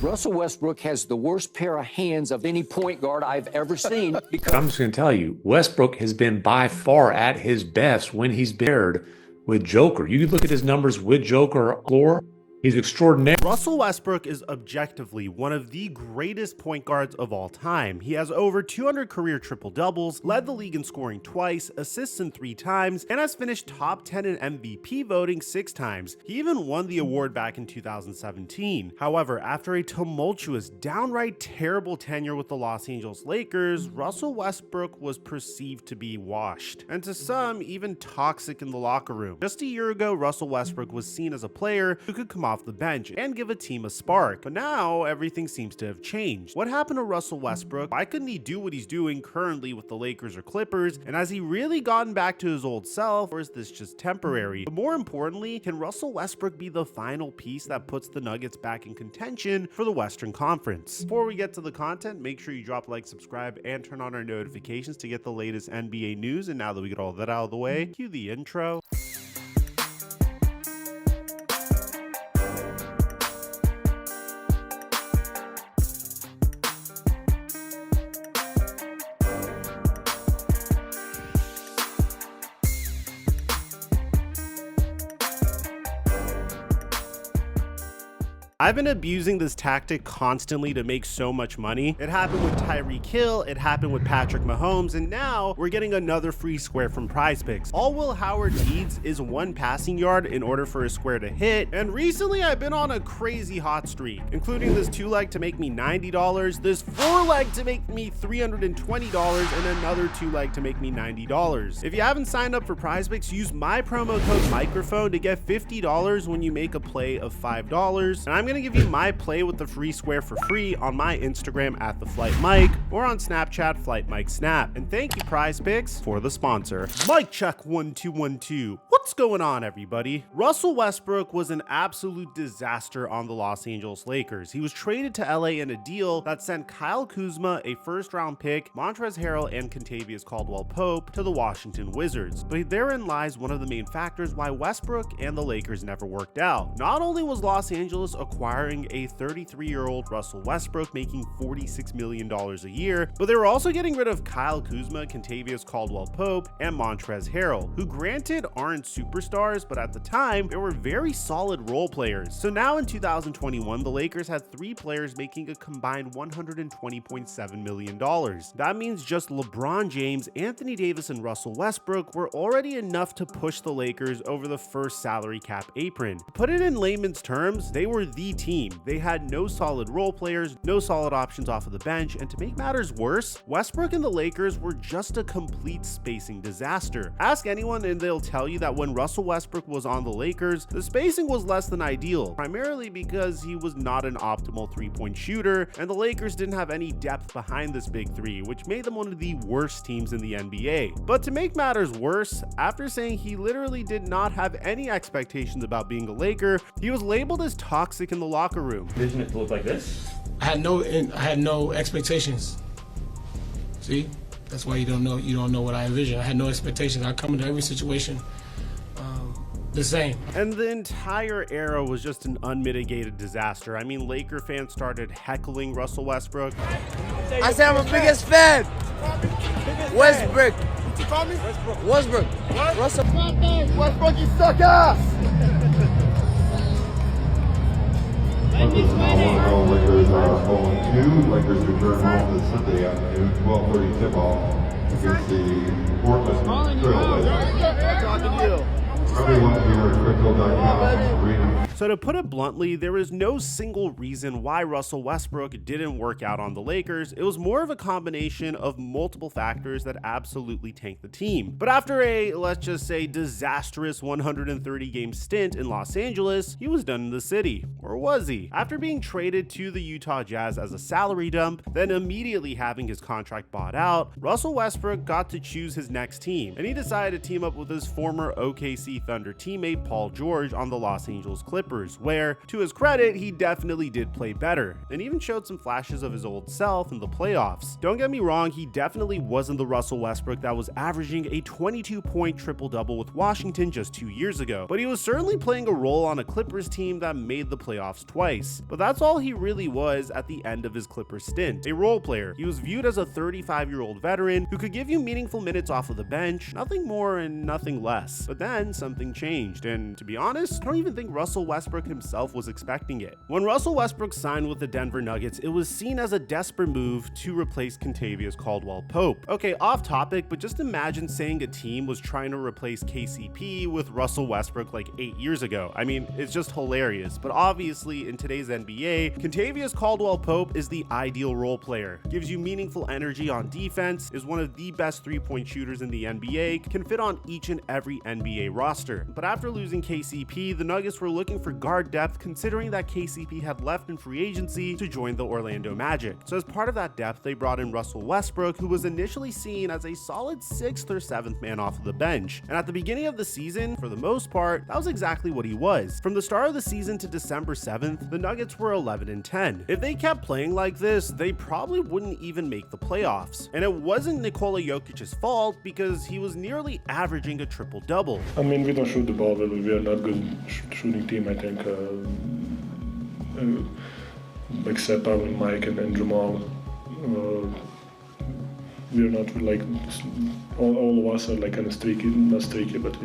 Russell Westbrook has the worst pair of hands of any point guard I've ever seen. I'm just going to tell you, Westbrook has been by far at his best when he's paired with Joker. You can look at his numbers with Joker floor. He's extraordinary. Russell Westbrook is objectively one of the greatest point guards of all time. He has over 200 career triple-doubles, led the league in scoring twice, assists in 3 times, and has finished top 10 in MVP voting 6 times. He even won the award back in 2017. However, after a tumultuous, downright terrible tenure with the Los Angeles Lakers, Russell Westbrook was perceived to be washed, and to some, even toxic in the locker room. Just a year ago, Russell Westbrook was seen as a player who could come off the bench and give a team a spark, but now everything seems to have changed. What happened to Russell Westbrook? Why couldn't he do what he's doing currently with the Lakers or Clippers? And has he really gotten back to his old self, or is this just temporary? But more importantly, can Russell Westbrook be the final piece that puts the Nuggets back in contention for the Western Conference? Before we get to the content, make sure you drop a like, subscribe, and turn on our notifications to get the latest NBA news. And now that we get all that out of the way, cue the intro. I've been abusing this tactic constantly to make so much money. It happened with Tyreek Hill, it happened with Patrick Mahomes, and now we're getting another free square from PrizePicks. All Will Howard needs is 1 passing yard in order for a square to hit, and recently I've been on a crazy hot streak, including this 2-leg to make me $90, this 4-leg to make me $320, and another 2-leg to make me $90. If you haven't signed up for PrizePicks, use my promo code microphone to get $50 when you make a play of $5, and I'm going to give you my play with the free square for free on my Instagram at TheFlightMike or on Snapchat FlightMike Snap. And thank you PrizePicks for the sponsor. Mic check 1 2 1 2. What's going on, everybody? Russell Westbrook was an absolute disaster on the Los Angeles Lakers. He was traded to LA in a deal that sent Kyle Kuzma, a first-round pick, Montrezl Harrell, and Kentavious Caldwell-Pope to the Washington Wizards. But therein lies one of the main factors why Westbrook and the Lakers never worked out. Not only was Los Angeles acquiring a 33-year-old Russell Westbrook making $46 million a year, but they were also getting rid of Kyle Kuzma, Kentavious Caldwell-Pope, and Montrezl Harrell, who granted aren't superstars, but at the time, they were very solid role players. So now in 2021, the Lakers had 3 players making a combined $120.7 million. That means just LeBron James, Anthony Davis, and Russell Westbrook were already enough to push the Lakers over the first salary cap apron. To put it in layman's terms, they were the team. They had no solid role players, no solid options off of the bench, and to make matters worse, Westbrook and the Lakers were just a complete spacing disaster. Ask anyone and they'll tell you that when Russell Westbrook was on the Lakers, the spacing was less than ideal, primarily because he was not an optimal 3-point shooter, and the Lakers didn't have any depth behind this big 3, which made them one of the worst teams in the NBA. But to make matters worse, after saying he literally did not have any expectations about being a Laker, he was labeled as toxic in the locker room. Vision it to look like this? I had no expectations. See? That's why you don't know what I envision. I had no expectations. I come into every situation the same. And the entire era was just an unmitigated disaster. I mean, Laker fans started heckling Russell Westbrook. I said I'm a biggest fan. Westbrook. What you call me? Westbrook. What? Russell. Westbrook, you suck ass! Lakers now 1-0, Lakers are 0-2. Lakers return home this Sunday afternoon, 12:30 tip-off against the Portland Trailblazers. Talking to you. Everyone here at crypto.com arena. So to put it bluntly, there is no single reason why Russell Westbrook didn't work out on the Lakers. It was more of a combination of multiple factors that absolutely tanked the team. But after a, let's just say, disastrous 130-game stint in Los Angeles, he was done in the city. Or was he? After being traded to the Utah Jazz as a salary dump, then immediately having his contract bought out, Russell Westbrook got to choose his next team, and he decided to team up with his former OKC Thunder teammate Paul George on the Los Angeles Clippers. Clippers, where, to his credit, he definitely did play better, and even showed some flashes of his old self in the playoffs. Don't get me wrong, he definitely wasn't the Russell Westbrook that was averaging a 22-point triple-double with Washington just 2 years ago, but he was certainly playing a role on a Clippers team that made the playoffs twice. But that's all he really was at the end of his Clippers stint, a role player. He was viewed as a 35-year-old veteran who could give you meaningful minutes off of the bench, nothing more and nothing less. But then something changed, and to be honest, I don't even think Russell Westbrook himself was expecting it. When Russell Westbrook signed with the Denver Nuggets, it was seen as a desperate move to replace Kentavious Caldwell-Pope. Okay, off topic, but just imagine saying a team was trying to replace KCP with Russell Westbrook like 8 years ago. I mean, it's just hilarious, but obviously in today's NBA, Kentavious Caldwell-Pope is the ideal role player, gives you meaningful energy on defense, is one of the best three-point shooters in the NBA, can fit on each and every NBA roster. But after losing KCP, the Nuggets were looking for guard depth, considering that KCP had left in free agency to join the Orlando Magic. So as part of that depth, they brought in Russell Westbrook, who was initially seen as a solid 6th or 7th man off of the bench. And at the beginning of the season, for the most part, that was exactly what he was. From the start of the season to December 7th, the Nuggets were 11-10. If they kept playing like this, they probably wouldn't even make the playoffs. And it wasn't Nikola Jokic's fault, because he was nearly averaging a triple-double. I mean, we don't shoot the ball well. We are not good shooting team, I think. Like Sepa and Mike and Jamal. We are not like, all of us are like kind of streaky, not streaky, but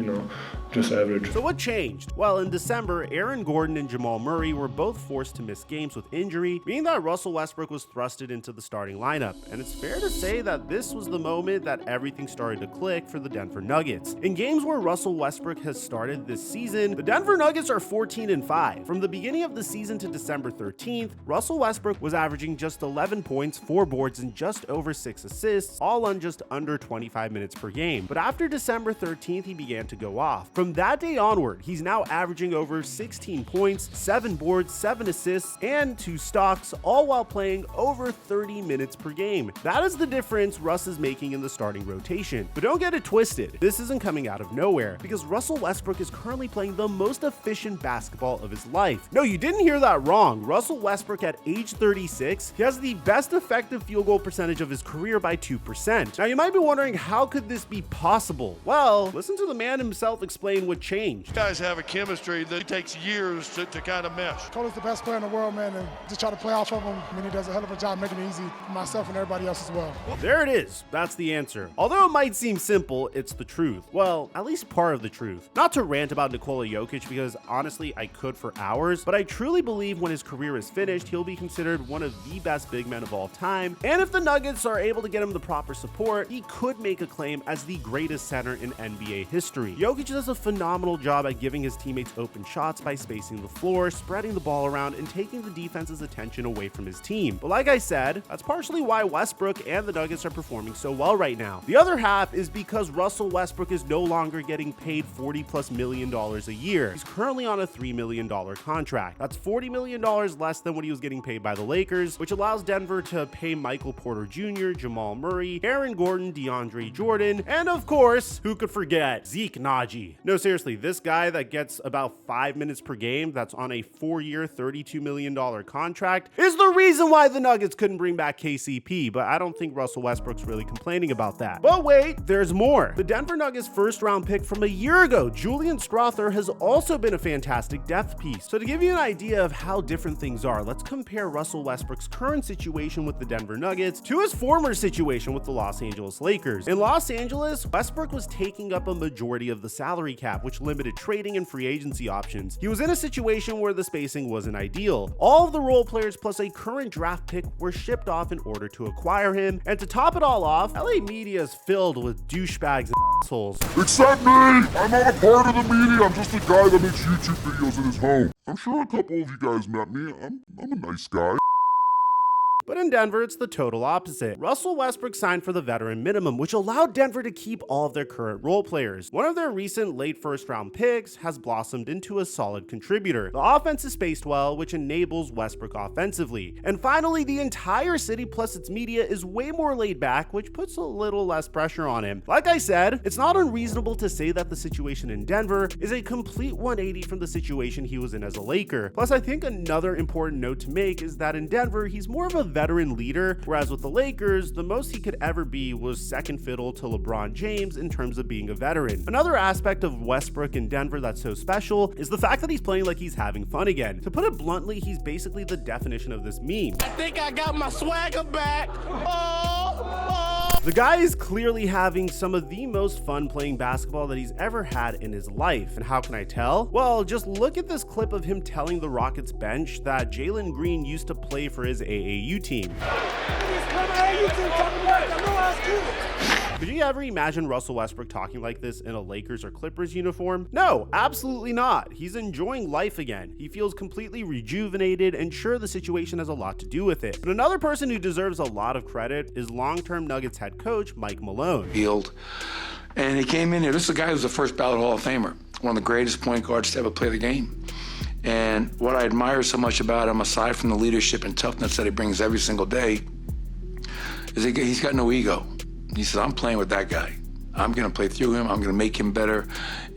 just average. So what changed? Well, in December, Aaron Gordon and Jamal Murray were both forced to miss games with injury, meaning that Russell Westbrook was thrusted into the starting lineup. And it's fair to say that this was the moment that everything started to click for the Denver Nuggets. In games where Russell Westbrook has started this season, the Denver Nuggets are 14-5. From the beginning of the season to December 13th, Russell Westbrook was averaging just 11 points, 4 boards, and just over 6 assists, all on just under 25 minutes per game. But after December 13th, he began to go off. From that day onward, he's now averaging over 16 points, 7 boards, 7 assists, and 2 stocks, all while playing over 30 minutes per game. That is the difference Russ is making in the starting rotation. But don't get it twisted, this isn't coming out of nowhere, because Russell Westbrook is currently playing the most efficient basketball of his life. No, you didn't hear that wrong. Russell Westbrook at age 36, he has the best effective field goal percentage of his career by 2%. Now you might be wondering, how could this be possible? Well, listen to the man himself explain what changed. You guys have a chemistry that takes years to kind of mesh. Cole's the best player in the world, man, and just try to play off of him. I mean, he does a hell of a job making it easy for myself and everybody else as well. There it is. That's the answer. Although it might seem simple, it's the truth. Well, at least part of the truth. Not to rant about Nikola Jokic, because honestly, I could for hours, but I truly believe when his career is finished, he'll be considered one of the best big men of all time. And if the Nuggets are able to get him the proper support, he could make a claim as the greatest center in NBA history. Jokic does a phenomenal job at giving his teammates open shots by spacing the floor, spreading the ball around, and taking the defense's attention away from his team. But like I said, that's partially why Westbrook and the Nuggets are performing so well right now. The other half is because Russell Westbrook is no longer getting paid $40+ million a year. He's currently on a $3 million contract. That's $40 million less than what he was getting paid by the Lakers, which allows Denver to pay Michael Porter Jr., Jamal Murray, Aaron Gordon, DeAndre Jordan, and of course, who could forget, Zeke Naji. No, seriously, this guy that gets about 5 minutes per game, that's on a 4-year, $32 million contract, is the reason why the Nuggets couldn't bring back KCP, but I don't think Russell Westbrook's really complaining about that. But wait, there's more. The Denver Nuggets first-round pick from a year ago, Julian Strawther, has also been a fantastic depth piece. So to give you an idea of how different things are, let's compare Russell Westbrook's current situation with the Denver Nuggets to his former situation with the Los Angeles Lakers. In Los Angeles, Westbrook was taking up a majority of the salary cap, which limited trading and free agency options. He was in a situation where the spacing wasn't ideal. All of the role players plus a current draft pick were shipped off in order to acquire him, and to top it all off, LA media is filled with douchebags and assholes. Except me! I'm not a part of the media, I'm just a guy that makes YouTube videos in his home. I'm sure a couple of you guys met me, I'm a nice guy. But in Denver, it's the total opposite. Russell Westbrook signed for the veteran minimum, which allowed Denver to keep all of their current role players. One of their recent late first-round picks has blossomed into a solid contributor. The offense is spaced well, which enables Westbrook offensively. And finally, the entire city plus its media is way more laid back, which puts a little less pressure on him. Like I said, it's not unreasonable to say that the situation in Denver is a complete 180 from the situation he was in as a Laker. Plus, I think another important note to make is that in Denver, he's more of a veteran leader, whereas with the Lakers, the most he could ever be was second fiddle to LeBron James in terms of being a veteran. Another aspect of Westbrook in Denver that's so special is the fact that he's playing like he's having fun again. To put it bluntly, he's basically the definition of this meme. I think I got my swagger back. The guy is clearly having some of the most fun playing basketball that he's ever had in his life. And how can I tell? Well, just look at this clip of him telling the Rockets bench that Jalen Green used to play for his AAU team. Could you ever imagine Russell Westbrook talking like this in a Lakers or Clippers uniform? No, absolutely not. He's enjoying life again. He feels completely rejuvenated, and sure, the situation has a lot to do with it. But another person who deserves a lot of credit is long-term Nuggets head coach Mike Malone. Field. And he came in here. This is a guy who's the first ballot Hall of Famer, one of the greatest point guards to ever play the game. And what I admire so much about him, aside from the leadership and toughness that he brings every single day, is he's got no ego. He says, I'm playing with that guy. I'm going to play through him. I'm going to make him better.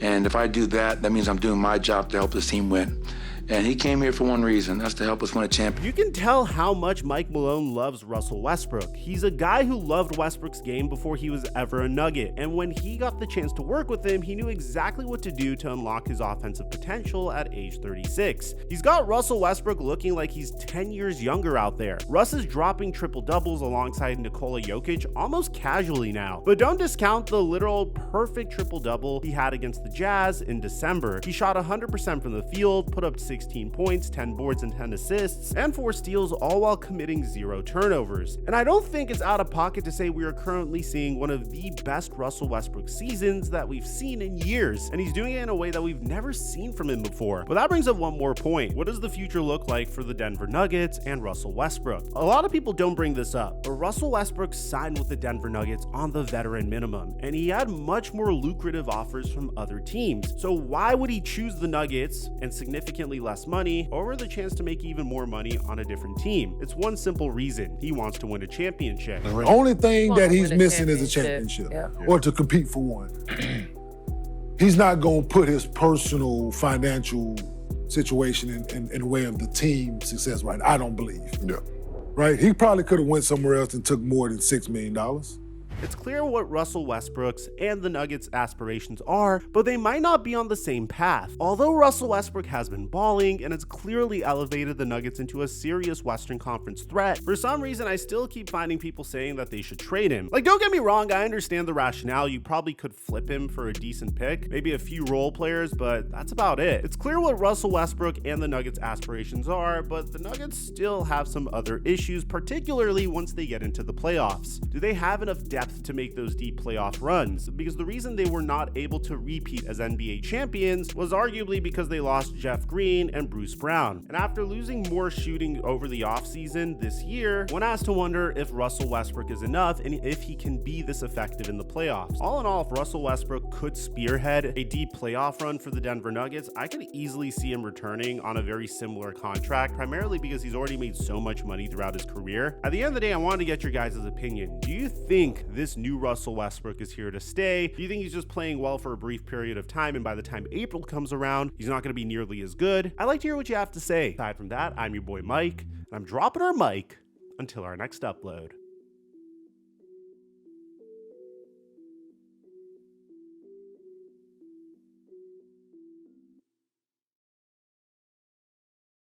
And if I do that, that means I'm doing my job to help this team win. And he came here for one reason, that's to help us win a championship. You can tell how much Mike Malone loves Russell Westbrook. He's a guy who loved Westbrook's game before he was ever a Nugget, and when he got the chance to work with him, he knew exactly what to do to unlock his offensive potential at age 36. He's got Russell Westbrook looking like he's 10 years younger out there. Russ is dropping triple-doubles alongside Nikola Jokic almost casually now. But don't discount the literal perfect triple-double he had against the Jazz in December. He shot 100% from the field, put up 16 points, 10 boards, and 10 assists, and 4 steals, all while committing 0 turnovers. And I don't think it's out of pocket to say we are currently seeing one of the best Russell Westbrook seasons that we've seen in years, and he's doing it in a way that we've never seen from him before. But that brings up one more point. What does the future look like for the Denver Nuggets and Russell Westbrook? A lot of people don't bring this up, but Russell Westbrook signed with the Denver Nuggets on the veteran minimum, and he had much more lucrative offers from other teams. So why would he choose the Nuggets and significantly less money over the chance to make even more money on a different team? It's one simple reason: he wants to win a championship. The only thing that he's missing is a championship, or to compete for one. He's not going to put his personal financial situation in the way of the team's success, right? I don't believe. Yeah. Right? He probably could have went somewhere else and took more than $6 million. It's clear what Russell Westbrook's and the Nuggets' aspirations are, but they might not be on the same path. Although Russell Westbrook has been balling and has clearly elevated the Nuggets into a serious Western Conference threat, for some reason I still keep finding people saying that they should trade him. Like, don't get me wrong, I understand the rationale. You probably could flip him for a decent pick, maybe a few role players, but that's about it. It's clear what Russell Westbrook and the Nuggets' aspirations are, but the Nuggets still have some other issues, particularly once they get into the playoffs. Do they have enough depth to make those deep playoff runs? Because the reason they were not able to repeat as NBA champions was arguably because they lost Jeff Green and Bruce Brown. And after losing more shooting over the offseason this year, one has to wonder if Russell Westbrook is enough and if he can be this effective in the playoffs. All in all, if Russell Westbrook could spearhead a deep playoff run for the Denver Nuggets, I could easily see him returning on a very similar contract, primarily because he's already made so much money throughout his career. At the end of the day, I wanted to get your guys' opinion. Do you think this new Russell Westbrook is here to stay? Do you think he's just playing well for a brief period of time, and by the time April comes around, he's not going to be nearly as good? I'd like to hear what you have to say. Aside from that, I'm your boy Mike, and I'm dropping our mic until our next upload.